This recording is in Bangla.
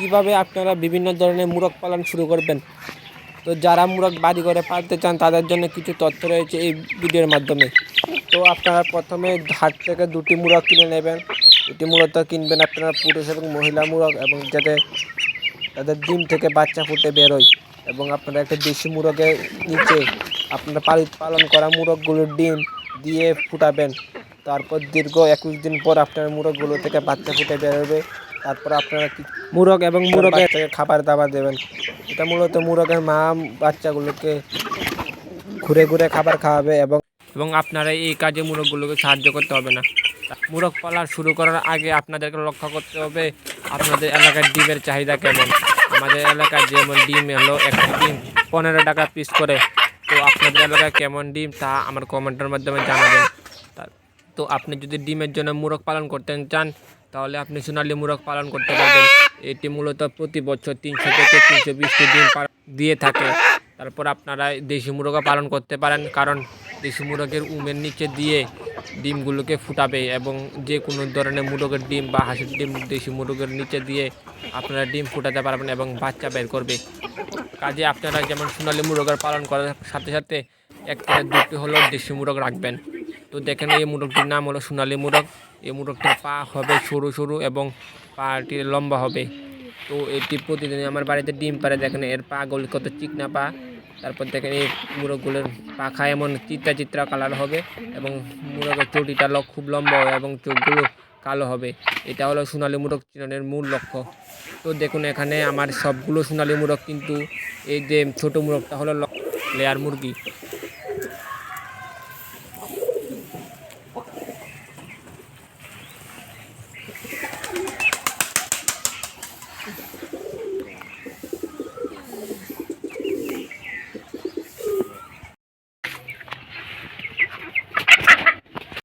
কিভাবে আপনারা বিভিন্ন ধরনের মুরগ পালন শুরু করবেন। তো যারা মুরগ বাড়ি করে পালতে চান তাদের জন্য কিছু তথ্য রয়েছে এই ভিডিওর মাধ্যমে। তো আপনারা প্রথমে হাট থেকে দুটি মুরগ কিনে নেবেন। এটি মূলত কিনবেন আপনারা পুরুষ এবং মহিলা মুরগ, এবং যাতে তাদের ডিম থেকে বাচ্চা ফুটে বেরোয়, এবং আপনারা একটা দেশি মুরগের নিচে আপনারা পালন করা মুরগগুলোর ডিম দিয়ে ফুটাবেন। তারপর দীর্ঘ 21 দিন পর আপনার মুরগগুলো থেকে বাচ্চা ফুটে বেরোবে। তারপর আপনারা মুরগ এবং মুরগের বাচ্চাকে খাবার দাবার দেবেন। এটা মূলত মুরগের মা বাচ্চাগুলোকে ঘুরে ঘুরে খাবার খাওয়াবে, এবং আপনারা এই কাজে মুরগগুলোকে সাহায্য করতে হবে না। মুরগ পালন শুরু করার আগে আপনাদেরকে লক্ষ্য করতে হবে আপনাদের এলাকার ডিমের চাহিদা কেমন। আমাদের এলাকায় যেমন ডিম হলো একটা ডিম 15 টাকা পিস করে। তো আপনাদের এলাকায় কেমন ডিম তা আমার কমেন্টের মাধ্যমে জানাবেন। তো আপনি যদি ডিমের জন্য মুরগ পালন করতে চান তাহলে আপনি সোনালী মুরগ পালন করতে পারবেন। এটি মূলত প্রতি বছর 300 থেকে 320টি ডিম দিয়ে থাকে। তারপর আপনারা দেশি মুরগও পালন করতে পারেন, কারণ দেশি মুরগের উমের নিচে দিয়ে ডিমগুলোকে ফুটাবে, এবং যে কোনো ধরনের মুরগের ডিম বা হাঁসের ডিম দেশি মুরগের নিচে দিয়ে আপনারা ডিম ফুটাতে পারবেন এবং বাচ্চা বের করবে। কাজে আপনারা যেমন সোনালী মুরগের পালন করার সাথে সাথে এক থেকে দুটি হলো দেশি মুরগ রাখবেন। তো দেখেন এই মুরগটির নাম হলো সোনালী মুরগ। এই মুরগটির পা হবে সরু সরু এবং পাটি লম্বা হবে। তো এটি প্রতিদিন আমার বাড়িতে ডিম পারে। দেখেন এর পাগুলি কত চিকনা পা। তারপর দেখেন এই মুরগগুলোর পাখা এমন চিত্রা চিত্রা কালার হবে, এবং মুরগের চটিটা খুব লম্বা হবে এবং চোখগুলো কালো হবে। এটা হলো সোনালী মুরগ চিনানোর মূল লক্ষ্য। তো দেখুন এখানে আমার সবগুলো সোনালী মুরগ, কিন্তু এই যে ছোট মুরগটা হলো লেয়ার মুরগি।